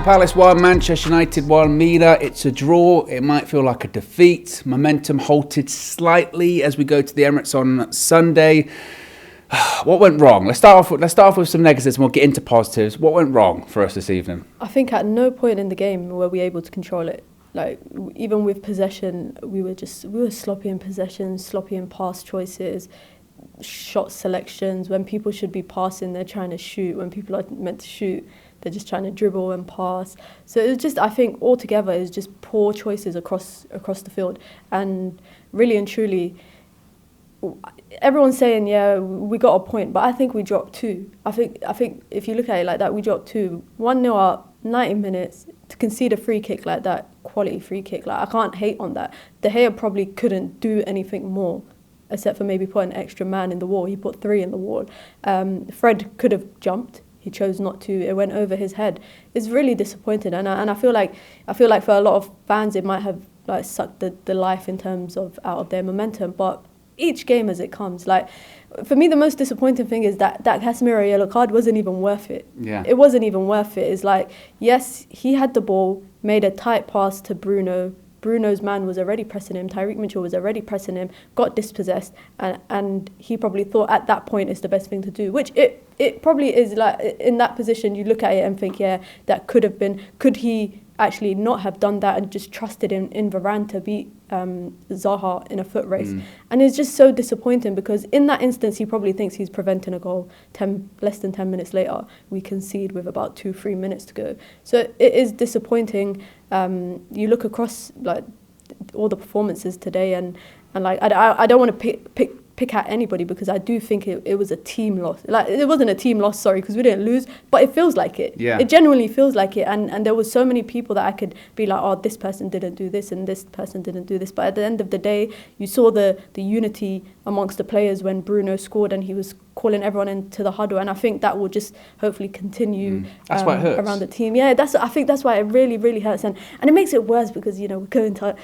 Palace 1, Manchester United 1, Mina. It's a draw. It might feel like a defeat. Momentum halted slightly as we go to the Emirates on Sunday. What went wrong? Let's start off with some negatives and we'll get into positives. What went wrong for us this evening? I think at no point in the game were we able to control it. Like, even with possession, we were sloppy in possession, sloppy in pass choices, shot selections. When people should be passing, they're trying to shoot. When people are meant to shoot, they're just trying to dribble and pass. So it was just, I think altogether, it's just poor choices across the field. And really and truly, everyone's saying, yeah, we got a point, but I think we dropped two. I think if you look at it like that, we dropped two. 1-0 up, 90 minutes, to concede a free kick like that, quality free kick, like I can't hate on that. De Gea probably couldn't do anything more, except for maybe put an extra man in the wall. He put 3 in the wall. Fred could have jumped. He chose not to. It went over his head. It's really disappointing, and I feel like for a lot of fans it might have like sucked the life in terms of out of their momentum. But each game as it comes, like for me, the most disappointing thing is that Casemiro yellow card wasn't even worth it. Yeah, it wasn't even worth it. It's like, yes, he had the ball, made a tight pass to Bruno. Bruno's man was already pressing him. Tyreek Mitchell was already pressing him. Got dispossessed, and he probably thought at that point it's the best thing to do. Which it probably is. Like in that position, you look at it and think, yeah, that could have been. Could he actually not have done that and just trusted in Varane to beat Zaha in a foot race? And it's just so disappointing because in that instance he probably thinks he's preventing a goal. Less than 10 minutes later we concede with about 2-3 minutes to go. So it is disappointing. You look across like all the performances today and like I don't want to pick at anybody because I do think it was a team loss. Like it wasn't a team loss, sorry, because we didn't lose, but it feels like it. Yeah. It genuinely feels like it, and there was so many people that I could be like, oh, this person didn't do this and this person didn't do this. But at the end of the day, you saw the unity amongst the players when Bruno scored and he was calling everyone into the huddle, and I think that will just hopefully continue That's why it hurts. around the team. Yeah, I think that's why it really, really hurts, and it makes it worse because we're going to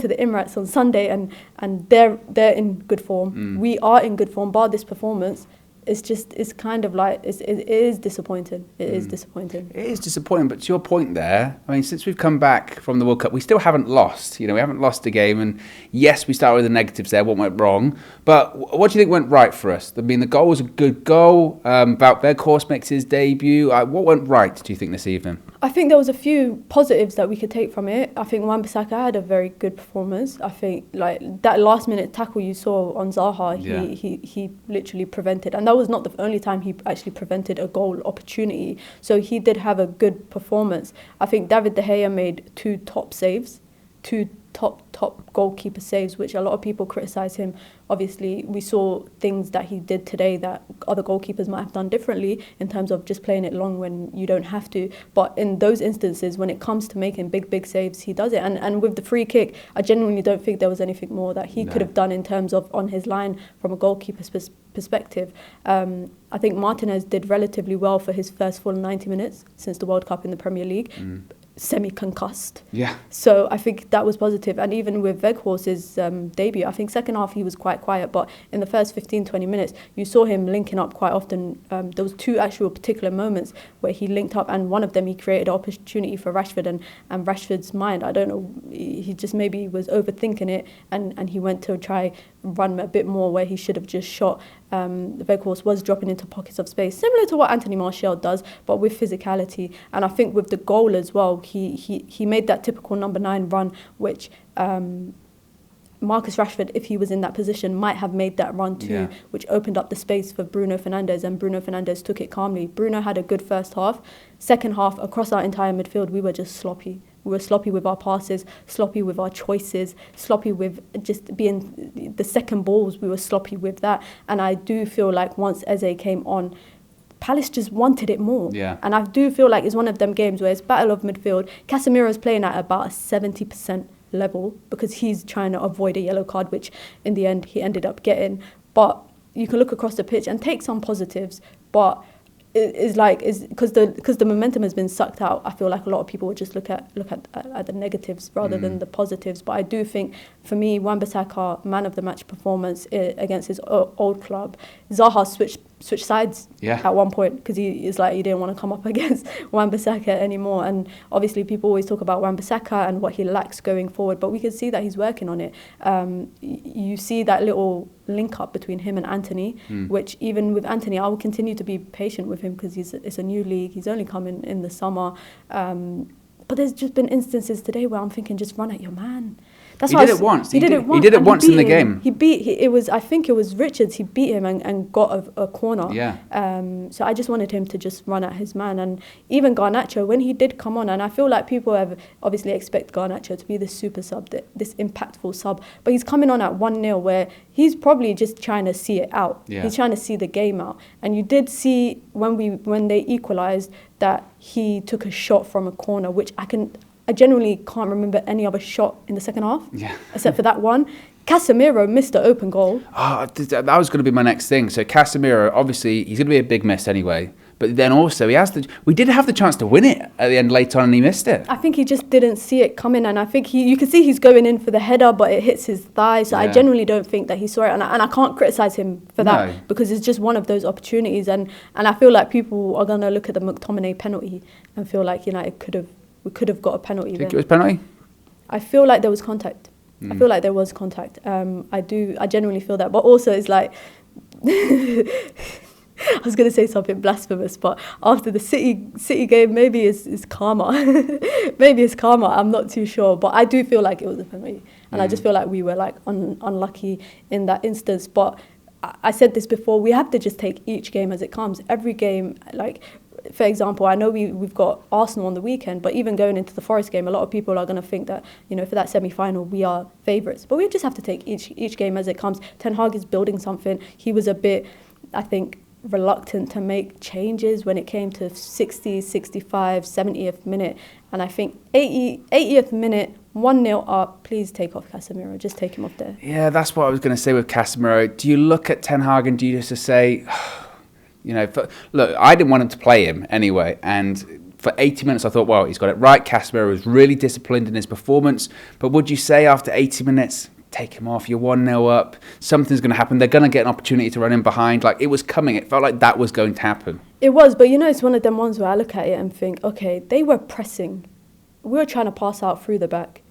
the Emirates on Sunday and they're in good form. We are in good form, bar this performance. It's kind of like it is disappointing. It is disappointing. It is disappointing, but to your point there, I mean, since we've come back from the World Cup, we still haven't lost. We haven't lost a game, and yes, we started with the negatives there. What went wrong? But what do you think went right for us? I mean, the goal was a good goal. Wout Weghorst makes his debut. What went right, do you think, this evening? I think there was a few positives that we could take from it. I think Wan-Bissaka had a very good performance. I think like that last-minute tackle you saw on Zaha, he literally prevented, and that was not the only time he actually prevented a goal opportunity. So he did have a good performance. I think David De Gea made 2 top saves, 2 top goalkeeper saves, which a lot of people criticise him. Obviously, we saw things that he did today that other goalkeepers might have done differently in terms of just playing it long when you don't have to. But in those instances, when it comes to making big saves, he does it. And with the free kick, I genuinely don't think there was anything more that he could have done in terms of on his line from a goalkeeper's perspective. I think Martinez did relatively well for his first full 90 minutes since the World Cup in the Premier League. Semi-concussed. Yeah. So I think that was positive. And even with Weghorst's debut, I think second half he was quite quiet, but in the first 15-20 minutes, you saw him linking up quite often. There was 2 actual particular moments where he linked up, and one of them he created an opportunity for Rashford, and Rashford's mind, I don't know, he just maybe was overthinking it, and he went to try run a bit more where he should have just shot. Weghorst was dropping into pockets of space, similar to what Anthony Martial does, but with physicality. And I think with the goal as well, he made that typical number 9 run, which Marcus Rashford, if he was in that position, might have made that run too, which opened up the space for Bruno Fernandes, and Bruno Fernandes took it calmly. Bruno had a good first half. Second half, across our entire midfield, we were just sloppy. We were sloppy with our passes, sloppy with our choices, sloppy with just being the second balls. We were sloppy with that. And I do feel like once Eze came on, Palace just wanted it more. Yeah. And I do feel like it's one of them games where it's battle of midfield. Casemiro's playing at about a 70% level because he's trying to avoid a yellow card, which in the end he ended up getting. But you can look across the pitch and take some positives, but is because the momentum has been sucked out. I feel like a lot of people would just look at the negatives rather than the positives. But I do think, for me, Wan-Bissaka, man of the match performance against his old club. Zaha switch sides at one point because he didn't want to come up against Wan-Bissaka anymore. And obviously people always talk about Wan-Bissaka and what he lacks going forward, but we can see that he's working on it. You see that little link up between him and Anthony, which even with Anthony, I will continue to be patient with him because it's a new league. He's only come in the summer. But there's just been instances today where I'm thinking, just run at your man. He did it once. He did it once in the game. I think it was Richards. He beat him and got a corner. Yeah. So I just wanted him to just run at his man. And even Garnacho, when he did come on, and I feel like people have obviously expect Garnacho to be this super sub, this impactful sub, but he's coming on at 1-0 where he's probably just trying to see it out. Yeah. He's trying to see the game out. And you did see when they equalised that he took a shot from a corner, which I genuinely can't remember any other shot in the second half, except for that one. Casemiro missed the open goal. That was going to be my next thing. So Casemiro, obviously, he's going to be a big miss anyway. But then also, we did have the chance to win it at the end late on, and he missed it. I think he just didn't see it coming, and I think you can see he's going in for the header, but it hits his thigh. So I genuinely don't think that he saw it, and I can't criticise him for that because it's just one of those opportunities. And I feel like people are going to look at the McTominay penalty and feel like United we could have got a penalty. Think it was penalty? I feel like there was contact. I feel like there was contact. I genuinely feel that. But also it's like, I was going to say something blasphemous, but after the City game, maybe it's karma. Maybe it's karma. I'm not too sure. But I do feel like it was a penalty. And I just feel like we were like unlucky in that instance. But I said this before, we have to just take each game as it comes. Every game, like, for example, I know we've got Arsenal on the weekend, but even going into the Forest game, a lot of people are going to think that, for that semi-final, we are favourites. But we just have to take each game as it comes. Ten Hag is building something. He was a bit, I think, reluctant to make changes when it came to 60, 65, 70th minute. And I think 80th minute, 1-0 up, please take off Casemiro. Just take him off there. Yeah, that's what I was going to say with Casemiro. Do you look at Ten Hag and do you just say... look, I didn't want him to play him anyway, and for 80 minutes I thought, well, he's got it right. Casemiro was really disciplined in his performance, but would you say after 80 minutes, take him off, you're 1-0 up, something's going to happen, they're going to get an opportunity to run in behind? Like, it was coming, it felt like that was going to happen. It was, but it's one of them ones where I look at it and think, okay, they were pressing. We were trying to pass out through the back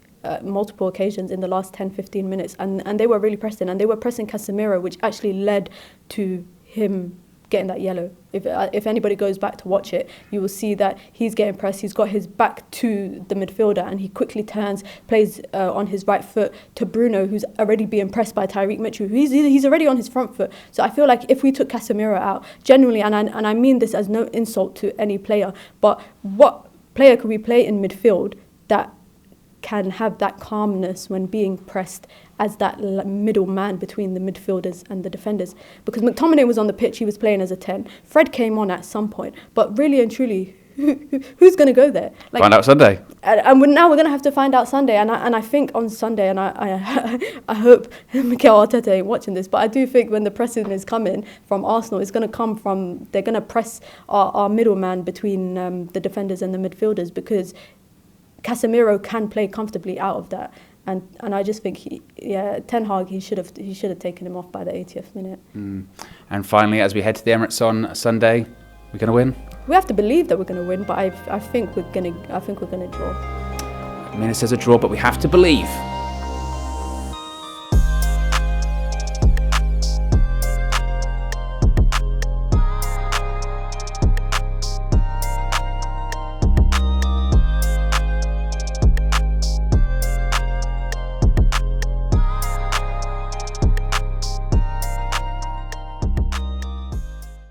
multiple occasions in the last 10-15 minutes, and they were really pressing, and they were pressing Casemiro, which actually led to him getting that yellow. If anybody goes back to watch it, you will see that he's getting pressed. He's got his back to the midfielder and he quickly turns, plays on his right foot to Bruno, who's already being pressed by Tyreek Mitchell. He's already on his front foot. So I feel like if we took Casemiro out, generally, and I mean this as no insult to any player, but what player could we play in midfield that can have that calmness when being pressed as that middle man between the midfielders and the defenders? Because McTominay was on the pitch, he was playing as a 10. Fred came on at some point, but really and truly, who's going to go there? Like, find out Sunday. And now we're going to have to find out Sunday. And I think on Sunday, and I hope Mikel Arteta ain't watching this, but I do think when the pressing is coming from Arsenal, it's going to come from, they're going to press our middleman between the defenders and the midfielders, because Casemiro can play comfortably out of that, and I just think Ten Hag, he should have taken him off by the 80th minute. And finally, as we head to the Emirates on Sunday, we're going to win. We have to believe that we're going to win, but I think we're going to draw. Mina says a draw, but we have to believe.